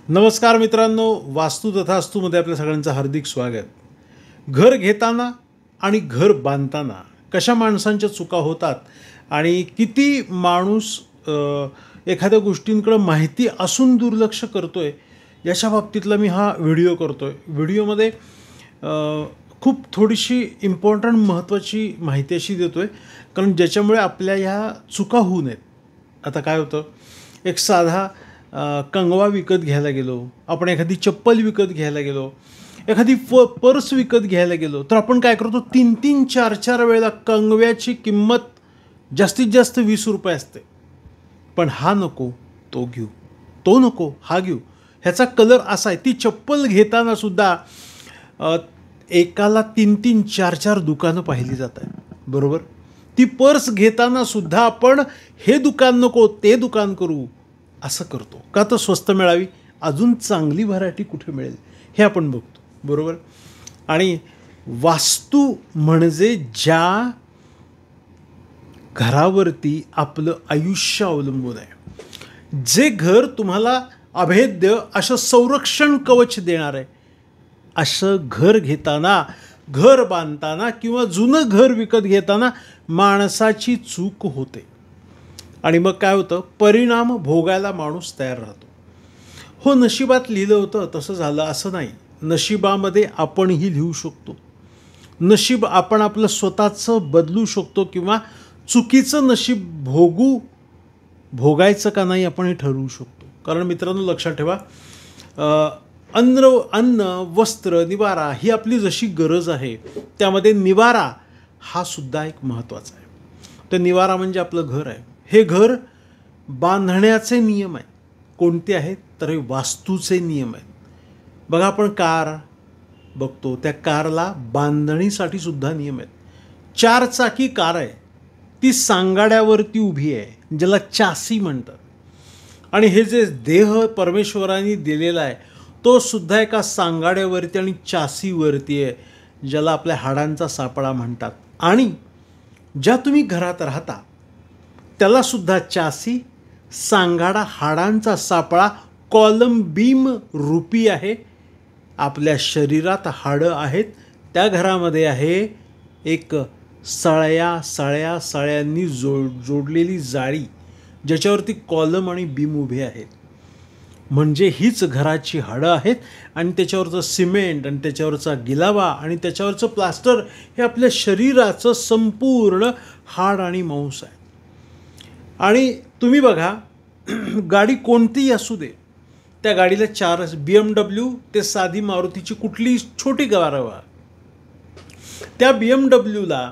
नमस्कार मित्रांनो, वास्तू तथास्तूमध्ये आपल्या सगळ्यांचं हार्दिक स्वागत. घर घेताना आणि घर बांधताना कशा माणसांच्या चुका होतात आणि किती माणूस एखाद्या गोष्टींकडे माहिती असून दुर्लक्ष करतोय याच्या बाबतीतला मी हा व्हिडिओ करतोय. व्हिडिओमध्ये खूप थोडीशी इम्पॉर्टंट महत्त्वाची माहिती अशी देतोय कारण ज्याच्यामुळे आपल्या ह्या चुका होऊ नयेत. आता काय होतं, एक साधा कंगवा विकत घ्यायला गेलो, आपण एखादी चप्पल विकत घ्यायला गेलो, एखादी पर्स विकत घ्यायला गेलो, तर आपण काय करतो, 3-3, 4-4 वेळेला कंगव्याची किंमत जास्तीत जास्त 20 रुपये असते. पण हा नको तो घेऊ, तो नको हा घेऊ, ह्याचा कलर असा आहे. ती चप्पल घेताना सुद्धा एकाला 3-3, 4-4 दुकानं पाहिली जातात, बरोबर. ती पर्स घेताना सुद्धा आपण हे दुकान नको ते दुकान करू असं करतो का, तर स्वस्त मिळावी, अजून चांगली व्हरायटी कुठे मिळेल हे आपण बघतो, बरोबर. आणि वास्तू म्हणजे ज्या घरावरती आपलं आयुष्य अवलंबून आहे, जे घर तुम्हाला अभेद्य असं संरक्षण कवच देणार आहे, असं घर घेताना, घर बांधताना किंवा जुनं घर विकत घेताना माणसाची चूक होते. आणि मग काय होतं, परिणाम भोगायला माणूस तयार राहतो. हो, नशिबात लिहिलं होतं तसं झालं असं नाही. नशिबामध्ये आपणही लिहू शकतो. नशीब आपण आपलं स्वतःचं बदलू शकतो किंवा चुकीचं नशीब भोगायचं का नाही आपणही ठरवू शकतो. कारण मित्रांनो, लक्षात ठेवा, अन्न, वस्त्र, निवारा ही आपली जशी गरज आहे, त्यामध्ये निवारा हा सुद्धा एक महत्त्वाचा आहे. तर निवारा म्हणजे आपलं घर आहे. हे घर बांधण्याचे नियम आहेत. कोणते आहेत, तर हे वास्तूचे नियम आहेत. बघा, आपण कार बघतो, त्या कारला बांधणीसाठी सुद्धा नियम आहेत. 4 चाकी कार आहे, ती सांगाड्यावरती उभी आहे, ज्याला चासी म्हणतात. आणि हे जे देह परमेश्वरांनी दिलेला आहे, तो सुद्धा एका सांगाड्यावरती आणि चासीवरती आहे, ज्याला आपल्या हाडांचा सापळा म्हणतात. आणि ज्या तुम्ही घरात राहता त्याला सुद्धा चासी, सांगाडा, हाडांचा सापळा, कॉलम बीम रूपी आहे. आपल्या शरीरात हाडं आहेत, त्या घरामध्ये आहे एक सळ्यांनी जोडलेली जाळी, ज्याच्यावरती कॉलम आणि बीम उभे आहेत. म्हणजे हीच घराची हाडं आहेत. आणि त्याच्यावरचं सिमेंट आणि त्याच्यावरचा गिलावा आणि त्याच्यावरचं प्लास्टर हे आपल्या शरीराचं संपूर्ण हाड आणि मांस आहे. आणि तुम्ही बघा, गाडी कोणतीही असू दे, त्या गाडीला 4 BMW ते साधी मारुतीची कुठली छोटी कार व्हा, त्या BMWला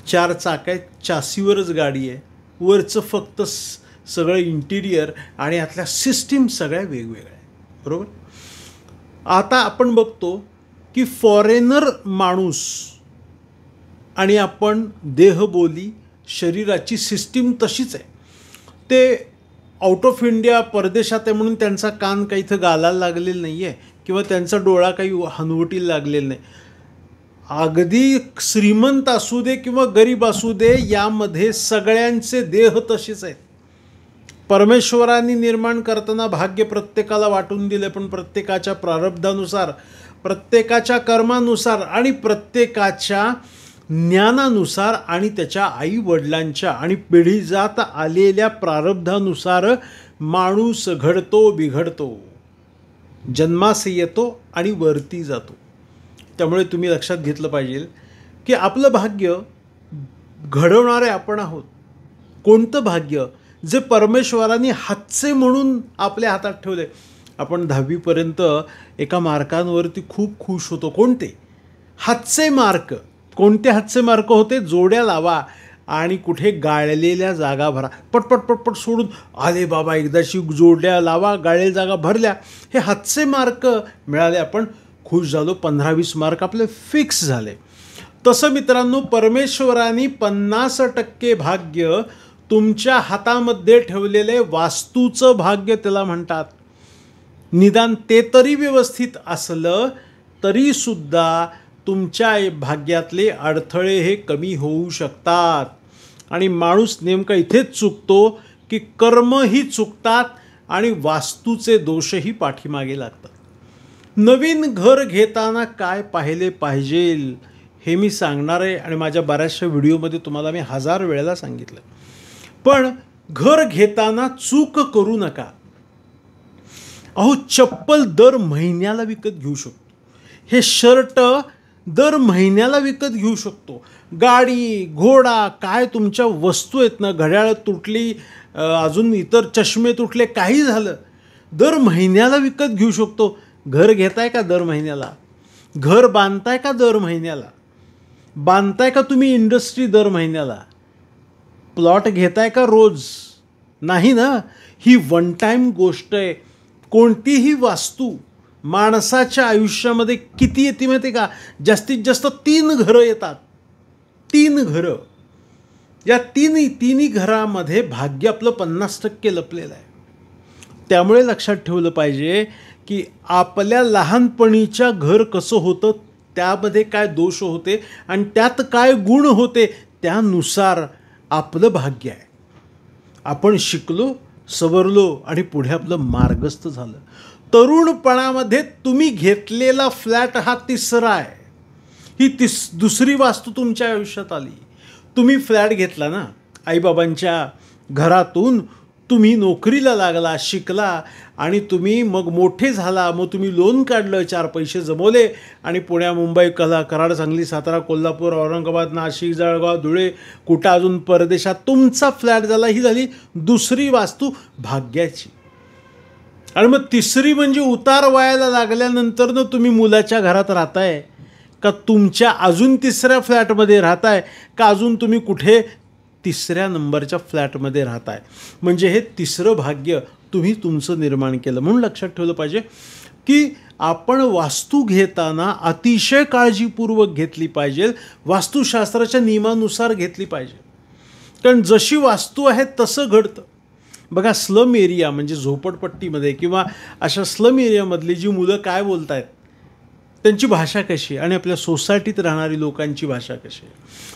4 चाक आहेत, चासीवरच गाडी आहे, वरचं फक्त सगळं इंटिरियर आणि यातल्या सिस्टीम सगळ्या वेगवेगळ्या आहे, बरोबर. आता आपण बघतो की फॉरेनर माणूस आणि आपण देहबोली, शरीराची सिस्टीम तशीच आहे. ते आउट ऑफ इंडिया, परदेशात आहे म्हणून त्यांचा कान काही इथं गालायला लागलेला नाही आहे किंवा त्यांचा डोळा काही हनवटीला लागलेला नाही. अगदी श्रीमंत असू दे किंवा गरीब असू दे, यामध्ये सगळ्यांचे देह तसेच आहेत. परमेश्वरांनी निर्माण करताना भाग्य प्रत्येकाला वाटून दिले, पण प्रत्येकाच्या प्रारब्धानुसार, प्रत्येकाच्या कर्मानुसार आणि प्रत्येकाच्या ज्ञानानुसार आणि त्याच्या आई वडिलांच्या आणि पिढीजात आलेल्या प्रारब्धानुसार माणूस घडतो, बिघडतो, जन्मास येतो आणि वरती जातो. त्यामुळे तुम्ही लक्षात घेतलं पाहिजे की आपलं भाग्य घडवणारे आपण आहोत. कोणतं भाग्य, जे परमेश्वरांनी हातचे म्हणून आपल्या हातात ठेवले. आपण 10वीपर्यंत एका मार्कांवरती खूप खुश होतो. कोणते हातचे मार्क? कोणते हातचे मार्क होते? जोड्या लावा आणि कुठे गाळलेल्या जागा भरा. पटपट पटपट सोडून आले बाबा, एकदाची जोड्या लावा, गाळलेल्या जागा भरल्या, हे हातचे मार्क मिळाले, आपण खुश झालो. 15-20 मार्क आपले फिक्स झाले. तसं मित्रांनो, परमेश्वरांनी 50% भाग्य तुमच्या हातामध्ये ठेवलेले वास्तूचं भाग्य त्याला म्हणतात. निदान ते तरी व्यवस्थित असलं तरीसुद्धा तुमच्या भाग्यातले अडथळे हे कमी होऊ शकतात. आणि माणूस नेमका इथेच चुकतो की कर्मही चुकतात, आणि वास्तूचे दोषही पाठीमागे लागतात. नवीन घर घेताना काय पाहिले पाहिजे हे मी सांगणार आहे आणि माझ्या बऱ्याचशा व्हिडिओमध्ये तुम्हाला मी 1000 वेळेला सांगितलं. पण घर घेताना चूक करू नका. अहो, चप्पल दर महिन्याला विकत घेऊ शकतो, हे शर्ट दर महिन्याला विकत घेऊ शकतो, गाडी घोडा काय तुमच्या वस्तू आहेत ना, घड्याळ तुटली, अजून इतर चष्मे तुटले, काही झालं दर महिन्याला विकत घेऊ शकतो. घर घेताय का दर महिन्याला? घर बांधताय का दर महिन्याला? बांधताय का तुम्ही इंडस्ट्री दर महिन्याला? प्लॉट घेताय का रोज? नाही ना. ही वन टाईम गोष्ट आहे. कोणतीही वास्तू माणसाच्या आयुष्यामध्ये किती येते माहिती का? जास्तीत जास्त 3 घरं येतात. 3 घरं. या तिन्ही घरामध्ये भाग्य आपलं 50% लपलेलं आहे. त्यामुळे लक्षात ठेवलं पाहिजे की आपल्या लहानपणीच्या घर कसं होतं, त्यामध्ये काय दोष होते आणि त्यात काय गुण होते, त्यानुसार आपलं भाग्य आहे. आपण शिकलो, सवरलो आणि पुढे आपलं मार्गस्थ झालं. तरुणपणामध्ये तुम्ही घेतलेला फ्लॅट हा 3रा आहे. ही दुसरी वास्तू तुमच्या आयुष्यात आली. तुम्ही फ्लॅट घेतला ना, आईबाबांच्या घरातून तुम्ही नोकरीला लागला, शिकला आणि तुम्ही मग मोठे झाला. मग तुम्ही लोन काढलं, 4 पैसे जमवले आणि पुण्या, मुंबई, कराड, सांगली, सातारा, कोल्हापूर, औरंगाबाद, नाशिक, जळगाव, धुळे, कुठं अजून परदेशात तुमचा फ्लॅट झाला. ही झाली दुसरी वास्तू भाग्याची. आणि मग 3री म्हणजे उतार वयाला लागल्यानंतर तुम्ही मुलाच्या घरात राहताय का तुमच्या अजून 3ऱ्या फ्लॅटमध्ये राहताय का अजून तुम्ही कुठे 3ऱ्या नंबरच्या फ्लॅटमध्ये राहताय. म्हणजे हे 3रं भाग्य तुम्ही तुमचं निर्माण केलं. म्हणून लक्षात ठेवलं पाहिजे की आपण वास्तू घेताना अतिशय काळजीपूर्वक घेतली पाहिजे. वास्तुशास्त्राच्या नियमानुसार घेतली पाहिजे. कारण जशी वास्तू आहे तसं घडतं. बघा, स्लम एरिया म्हणजे झोपडपट्टीमध्ये किंवा अशा स्लम एरियामधली जी मुलं काय बोलत आहेत, त्यांची भाषा कशी आहे आणि आपल्या सोसायटीत राहणारी लोकांची भाषा कशी आहे,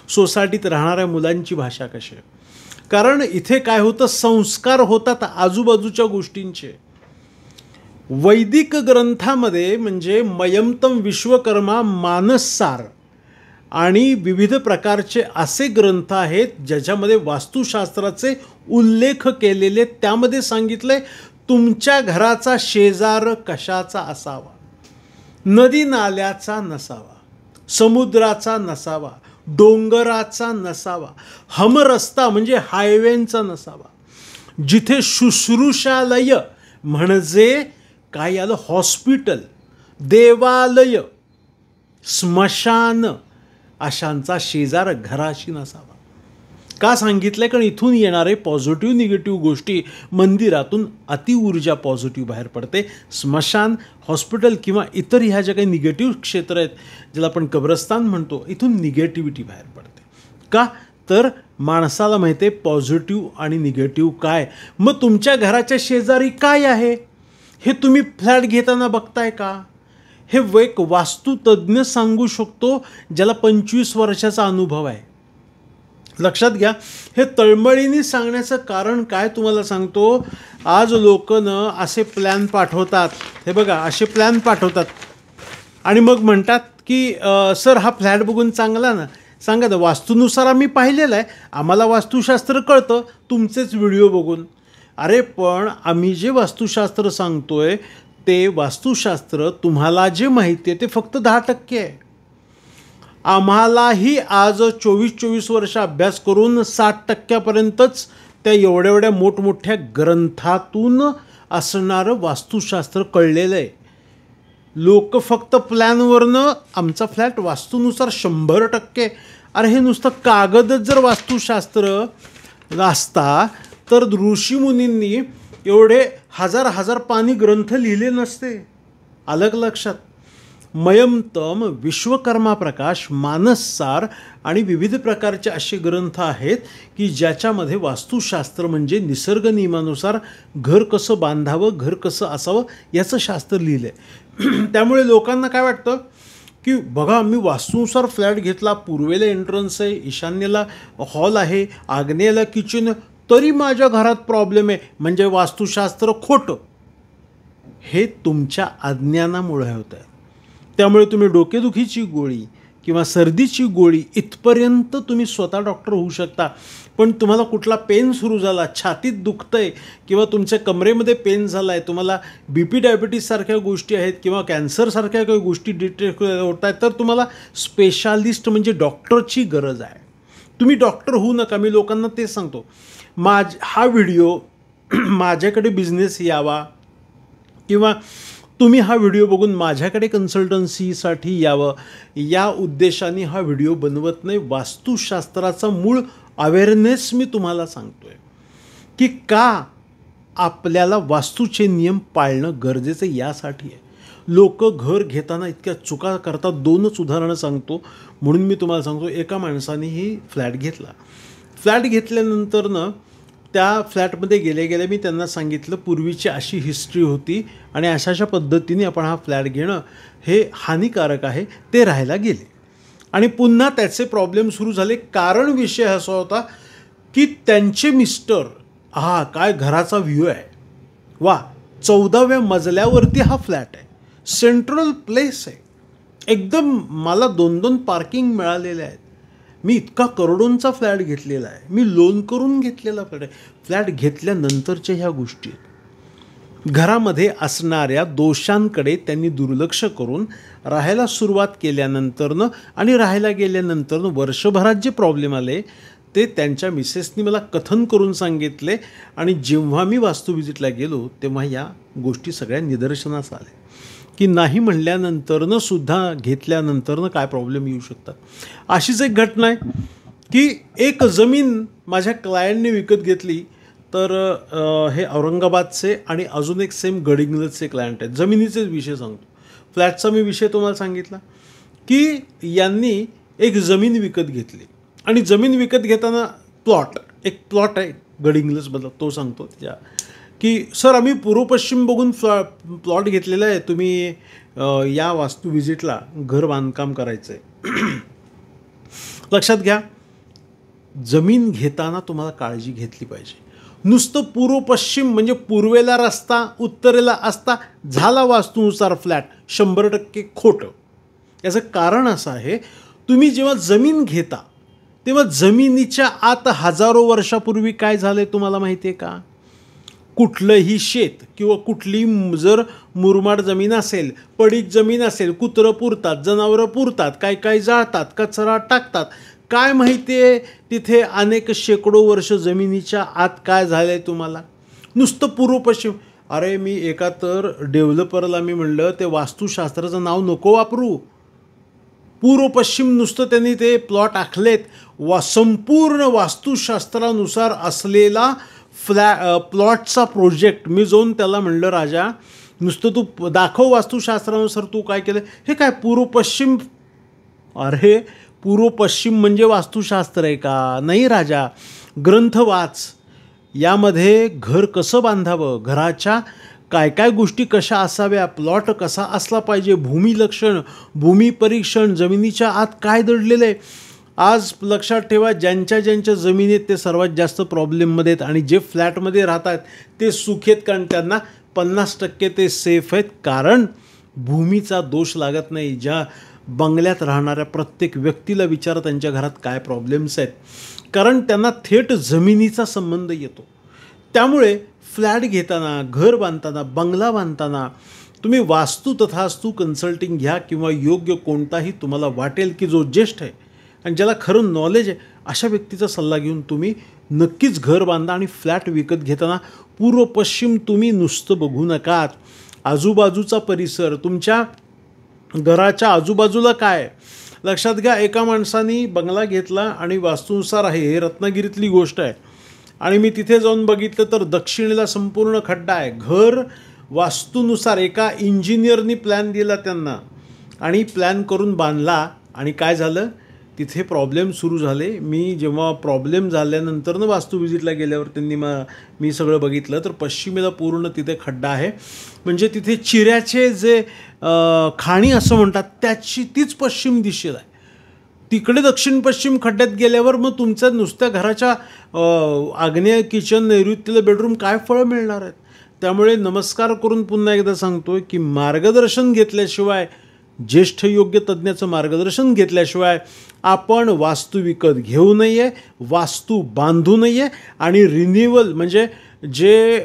सोसायटीत राहणाऱ्या मुलांची भाषा कशी आहे. कारण इथे काय होतं, संस्कार होतात आजूबाजूच्या गोष्टींचे. वैदिक ग्रंथामध्ये म्हणजे मयमतम विश्वकर्मा, मानससार आणि विविध प्रकारचे असे ग्रंथ आहेत ज्याच्यामध्ये वास्तुशास्त्राचे उल्लेख केलेले. त्यामध्ये सांगितले तुमच्या घराचा शेजार कशाचा असावा, नदी नाल्याचा नसावा, समुद्राचा नसावा, डोंगराचा नसावा, हमरस्ता म्हणजे हायवेंचा नसावा, जिथे शुश्रूषालय म्हणजे काय आलं, हॉस्पिटल, देवालय, स्मशान अशांचा शेजार घराशी नसावा. का सांगितलं? कारण इथून येणारे पॉझिटिव्ह निगेटिव्ह गोष्टी मंदिरातून अतिऊर्जा पॉझिटिव्ह बाहेर पडते. स्मशान, हॉस्पिटल किंवा इतर ह्या ज्या काही निगेटिव्ह क्षेत्र आहेत ज्याला आपण कब्रस्तान म्हणतो, इथून निगेटिव्हिटी बाहेर पडते. का? तर माणसाला माहिती आहे पॉझिटिव्ह आणि निगेटिव्ह काय. मग तुमच्या घराच्या शेजारी काय आहे हे तुम्ही फ्लॅट घेताना बघताय का? हे एक वास्तुतज्ञ सांगू शकतो ज्याला 25 वर्षाचा अनुभव आहे. लक्षात घ्या. हे तळमळीने सांगण्याचं कारण काय तुम्हाला सांगतो. आज लोकं असे प्लॅन पाठवतात, हे बघा असे प्लॅन पाठवतात आणि मग म्हणतात की सर हा फ्लॅट बघून चांगला ना, सांगा ना, वास्तूनुसार आम्ही पाहिलेलं आहे, आम्हाला वास्तुशास्त्र कळतं तुमचेच व्हिडिओ बघून. अरे पण आम्ही जे वास्तुशास्त्र सांगतोय ते वास्तुशास्त्र तुम्हाला जे माहिती आहे ते फक्त 10% आहे. आम्हालाही आज 24 वर्ष अभ्यास करून 60%पर्यंतच त्या एवढ्या मोठमोठ्या ग्रंथातून असणारं वास्तुशास्त्र कळलेलं आहे. लोक फक्त प्लॅनवरनं आमचा फ्लॅट वास्तूनुसार 100%. अरे हे नुसतं कागदच जर वास्तुशास्त्र असता तर ऋषीमुनींनी एवढे हजार पानी ग्रंथ लिहिले नसते. अलग लक्षात. मयमतम, विश्वकर्मा प्रकाश, मानससार आणि विविध प्रकारचे असे ग्रंथ आहेत की ज्याच्यामध्ये वास्तुशास्त्र म्हणजे निसर्ग नियमानुसार घर कसं बांधावं, घर कसं असावं याचं शास्त्र लिहिलं आहे. त्यामुळे लोकांना काय वाटतं की बघा मी वास्तुनुसार फ्लॅट घेतला, पूर्वेला एंट्रन्स आहे, ईशान्येला हॉल आहे, आग्नेयेला किचन, तरी माझ्या घरात प्रॉब्लेम आहे, म्हणजे वास्तुशास्त्र खोटं. हे तुमच्या अज्ञानामुळे होत आहे. त्यामुळे तुम्ही डोकेदुखीची गोळी किंवा सर्दीची गोळी इथपर्यंत तुम्ही स्वतः डॉक्टर होऊ शकता. पण तुम्हाला कुठला पेन सुरू झाला, छातीत दुखतंय किंवा तुमच्या कमरेमध्ये पेन झाला आहे, तुम्हाला BP डायबिटीससारख्या गोष्टी आहेत किंवा कॅन्सरसारख्या काही गोष्टी डिटेक्ट होत आहेत, तर तुम्हाला स्पेशालिस्ट डॉक्टरची गरज आहे. तुम्ही डॉक्टर होऊ नका. मी लोकांना तेच सांगतो. हा व्हिडिओ माझ्याकडे बिझनेस यावा किंवा तुम्ही हा व्हिडिओ बघून माझ्याकडे कन्सल्टन्सीसाठी यावं या उद्देशाने हा व्हिडिओ बनवत नाही. वास्तुशास्त्राचा मूळ अवेअरनेस मी तुम्हाला सांगतो आहे की का आपल्याला वास्तूचे नियम पाळणं गरजेचं यासाठी आहे. लोक घर घेताना इतक्या चुका करतात. 2च उदाहरणं सांगतो म्हणून मी तुम्हाला सांगतो. एका माणसाने फ्लॅट घेतला. फ्लॅट घेतल्यानंतरनं त्या फ्लॅटमध्ये गेले मी त्यांना सांगितलं पूर्वीची अशी हिस्ट्री होती आणि अशा पद्धतीने आपण हा फ्लॅट घेणं हे हानिकारक आहे. ते राहायला गेले आणि पुन्हा त्याचे प्रॉब्लेम सुरू झाले. कारण विषय असा होता की त्यांचे मिस्टर काय घराचा व्ह्यू आहे, वा 14व्या मजल्यावरती हा फ्लॅट आहे, सेंट्रल प्लेस आहे, एकदम मला 2 पार्किंग मिळालेले आहेत, मी इतका करोडोंचा फ्लॅट घेतलेला आहे, मी लोन करून घेतलेला फ्लॅट आहे. फ्लॅट घेतल्यानंतरच्या ह्या गोष्टी घरामध्ये असणाऱ्या दोषांकडे त्यांनी दुर्लक्ष करून राहायला सुरुवात केल्यानंतरनं आणि राहायला गेल्यानंतरनं वर्षभरात जे प्रॉब्लेम आले ते त्यांच्या मिसेसनी मला कथन करून सांगितले. आणि जेव्हा मी वास्तू व्हिजिटला गेलो तेव्हा या गोष्टी सगळ्या निदर्शनास आल्या की नाही म्हणल्यानंतरनं सुद्धा घेतल्यानंतरनं काय प्रॉब्लेम येऊ शकतात. अशीच एक घटना आहे की एक जमीन माझ्या क्लायंटने विकत घेतली. तर हे औरंगाबादचे आणि अजून एक सेम गडिंग्लजचे क्लायंट आहेत. जमिनीचेच विषय सांगतो. फ्लॅटचा मी विषय तुम्हाला सांगितला की यांनी एक जमीन विकत घेतली आणि जमीन विकत घेताना एक प्लॉट आहे गडिंग्लजमधला, तो सांगतो त्याच्या की सर आम्ही पूर्व पश्चिम बघून प्लॉट घेतलेला आहे, तुम्ही या वास्तू व्हिजिटला घर बांधकाम करायचं आहे. लक्षात घ्या, जमीन घेताना तुम्हाला काळजी घेतली पाहिजे. नुसतं पूर्व पश्चिम म्हणजे पूर्वेला रस्ता उत्तरेला असता झाला वास्तूनुसार फ्लॅट 100% खोटं. याचं कारण असं आहे, तुम्ही जेव्हा जमीन घेता तेव्हा जमिनीच्या आत हजारो वर्षापूर्वी काय झालं आहे तुम्हाला माहिती आहे का? कुठलंही शेत किंवा कुठली जर मुरमाड जमीन असेल, पडीक जमीन असेल, कुत्रं पुरतात, जनावरं पुरतात, काय जाळतात, कचरा टाकतात, काय माहिती आहे तिथे अनेक शेकडो वर्ष जमिनीच्या आत काय झालं आहे तुम्हाला? नुसतं पूर्व पश्चिम. अरे मी एका तर डेव्हलपरला मी म्हणलं ते वास्तुशास्त्राचं नाव नको वापरू, पूर्व पश्चिम नुसतं त्यांनी ते प्लॉट आखलेत. संपूर्ण वास्तुशास्त्रानुसार असलेला प्लॉटचा प्रोजेक्ट. मी जाऊन त्याला म्हणलं राजा नुसतं तू दाखव वास्तुशास्त्रानुसार तू काय केलं. हे काय पूर्व पश्चिम? अरे पूर्व पश्चिम म्हणजे वास्तुशास्त्र आहे का? नाही राजा, ग्रंथ वाच. यामध्ये घर कसं बांधावं, घराच्या काय गोष्टी कशा असाव्या, प्लॉट कसा असला पाहिजे, भूमिलक्षण, भूमिपरीक्षण, जमिनीच्या आत काय दडलेलं आहे. आज लक्षात ठेवा, ज्यांच्या जमिनीत ते सर्वात जास्त प्रॉब्लेममध्ये आहेत आणि जे फ्लॅटमध्ये राहतात ते सुखी आहेत, कारण त्यांना 50% ते सेफ आहेत, कारण भूमीचा दोष लागत नाही. ज्या बंगल्यात राहणाऱ्या प्रत्येक व्यक्तीला विचारा त्यांच्या घरात काय प्रॉब्लेम्स आहेत, कारण त्यांना थेट जमिनीचा संबंध येतो. त्यामुळे फ्लॅट घेताना, घर बांधताना, बंगला बांधताना तुम्ही वास्तू तथास्तू कन्सल्टिंग घ्या किंवा योग्य कोणताही तुम्हाला वाटेल की जो ज्येष्ठ आहे आणि ज्याला खरं नॉलेज आहे अशा व्यक्तीचा सल्ला घेऊन तुम्ही नक्कीच घर बांधा. आणि फ्लॅट विकत घेताना पूर्व पश्चिम तुम्ही नुसतं बघू नका. आजूबाजूचा परिसर, तुमच्या घराच्या आजूबाजूला काय. लक्षात घ्या, एका माणसाने बंगला घेतला आणि वास्तूनुसार आहे, हे रत्नागिरीतली गोष्ट आहे, आणि मी तिथे जाऊन बघितलं तर दक्षिणेला संपूर्ण खड्डा आहे. घर वास्तूनुसार एका इंजिनियरनी प्लॅन दिला त्यांना आणि प्लॅन करून बांधला. आणि काय झालं, तिथे प्रॉब्लेम सुरू झाले. मी जेव्हा प्रॉब्लेम झाल्यानंतर वास्तू व्हिजिटला गेल्यावर त्यांनी मी सगळं बघितलं तर पश्चिमेला पूर्ण तिथे खड्डा आहे. म्हणजे तिथे चिऱ्याचे जे खाणी असं म्हणतात तीच पश्चिम दिशेला आहे. तिकडे दक्षिण पश्चिम खड्ड्यात गेल्यावर मग तुमच्या नुसत्या घराच्या आग्नेय किचन नैऋत्यला बेडरूम काय फळं मिळणार आहेत. त्यामुळे नमस्कार करून पुन्हा एकदा सांगतोय की मार्गदर्शन घेतल्याशिवाय, ज्येष्ठ योग्य तज्ज्ञाचं मार्गदर्शन घेतल्याशिवाय आपण वास्तू विकत घेऊ नये, वास्तू बांधू नये आणि रिन्युअल म्हणजे जे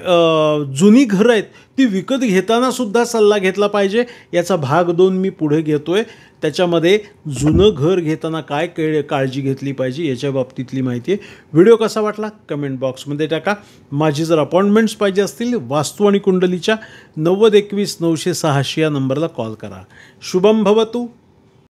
जुनी घरं आहेत ती विकत घेताना सुद्धा सल्ला घेतला पाहिजे. याचा भाग 2 मी पुढे घेतोय. त्याच्यामध्ये जुनं घर घेताना काय काळजी घेतली पाहिजे याच्या बाबतीतली माहिती आहे. व्हिडिओ कसा वाटला कमेंट बॉक्समध्ये टाका. माझी जर अपॉइंटमेंट्स पाहिजे असतील वास्तू आणि कुंडलीच्या 90 21 986 या नंबरला कॉल करा. शुभम भवतु.